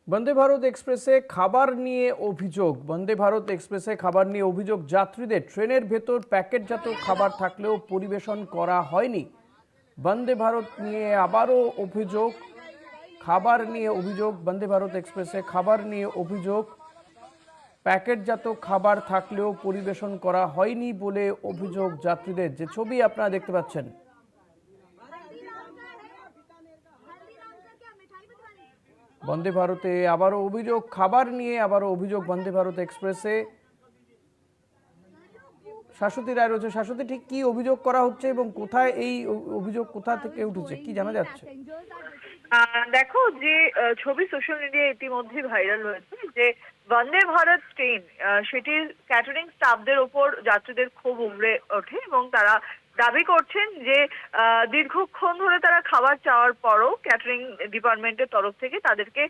বন্দে ভারত এক্সপ্রেসে খাবার নিয়ে অভিযোগ। বন্দে ভারত এক্সপ্রেসে খাবার নিয়ে অভিযোগ যাত্রীদের। ট্রেনের ভেতর প্যাকেটজাত খাবার থাকলেও পরিবেশন করা হয়নি। বন্দে ভারত নিয়ে আবারও অভিযোগ। খাবার নিয়ে অভিযোগ। বন্দে ভারত এক্সপ্রেসে খাবার নিয়ে অভিযোগ, প্যাকেটজাত খাবার থাকলেও পরিবেশন করা হয়নি বলে অভিযোগ যাত্রীদের। যে ছবি আপনারা দেখতে পাচ্ছেন, বন্দে ভারতে আবারও অভিযোগ, খাবার নিয়ে আবারও অভিযোগ বন্দে ভারত এক্সপ্রেসে। শাশ্বতী রায় রয়েছে। শাশ্বতী, ঠিক কি অভিযোগ করা হচ্ছে এবং কোথায় এই অভিযোগ কোথা থেকে উঠেছে, কি জানা যাচ্ছে? দেখো যে ছবি সোশ্যাল মিডিয়ায় ইতিমধ্যে ভাইরাল হয়েছে যে বন্দে ভারত ট্রেন সেটির ক্যাটারিং স্টাফদের ওপর যাত্রীদের ক্ষোভ উগড়ে ওঠে এবং তারা দাবি করছেন যে দীর্ঘক্ষণ ধরে তারা খাবার চাওয়ার পরও ক্যাটারিং ডিপার্টমেন্টের তরফ থেকে তাদেরকে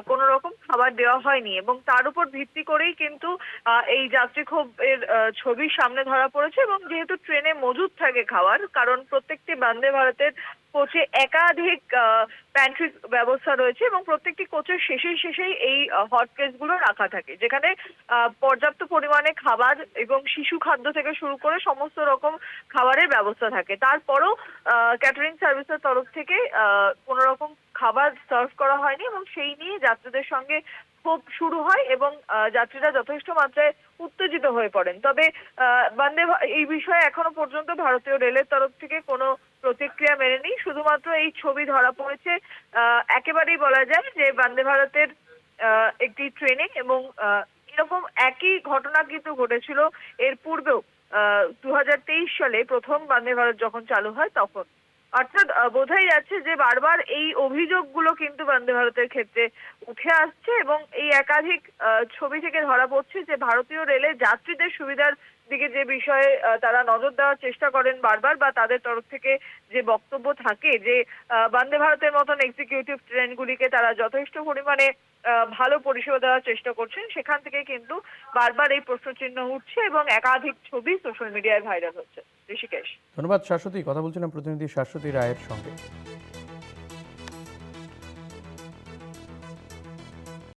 কোনো রকম খাবার দেওয়া হয়নি এবং তার উপর ভিত্তি করেই কিন্তু এই যাত্রী ক্ষোভের ছবি সামনে ধরা পড়েছে। এবং যেহেতু ট্রেনে মজুদ থাকে খাবার, কারণ প্রত্যেকটি বন্দে ভারতের কোচে একাধিক প্যান্ট্রি ব্যবস্থা রয়েছে এবং প্রত্যেকটি কোচের শেষেই এই হট কেস গুলো রাখা থাকে, যেখানে পর্যাপ্ত পরিমাণে খাবার এবং শিশু খাদ্য থেকে শুরু করে সমস্ত রকম খাবারের ব্যবস্থা থাকে। তারপরও ক্যাটারিং সার্ভিসের তরফ থেকে কোনো রকম খাবার সার্ভ করা হয়নি এবং সেই নিয়ে যাত্রীদের সঙ্গে ক্ষোভ শুরু হয় এবং যাত্রীরা যথেষ্ট মাত্রায় উত্তেজিত হয়ে পড়েন। তবে এই বিষয়ে এখনো পর্যন্ত ভারতীয় রেলের তরফ থেকে কোনো প্রতিক্রিয়া মেলেনি। শুধুমাত্র এই ছবি ধরা পড়েছে, একেবারেই বলা যায় যে বন্দে ভারতের একটি ট্রেনে এবং এরকম একই ঘটনা কিন্তু ঘটেছিল এর পূর্বেও 2023 সালে প্রথম বন্দে ভারত যখন চালু হয় তখন। অর্থাৎ বোঝাই যাচ্ছে যে বারবার এই অভিযোগগুলো কিন্তু বন্দে ভারতের ক্ষেত্রে উঠে আসছে এবং এই একাধিক ছবি থেকে ধরা পড়ছে যে ভারতীয় রেলে যাত্রীদের সুবিধার দিকে যে বিষয়ে তারা নজর দেওয়ার চেষ্টা করেন বারবার, বা তাদের তরফ থেকে যে বক্তব্য থাকে যে বন্দে ভারতের মতন এক্সিকিউটিভ ট্রেনগুলিকে তারা যথেষ্ট পরিমাণে ভালো পরিষেবা দেওয়ার চেষ্টা করছেন, সেখান থেকে কিন্তু বারবার এই প্রশ্নচিহ্ন উঠছে এবং একাধিক ছবি সোশ্যাল মিডিয়ায় ভাইরাল হচ্ছে। ঋষিকেশ। ধন্যবাদ শাশ্বতী। কথা বলছিলাম প্রতিনিধি শাশ্বতী রায়ের সঙ্গে।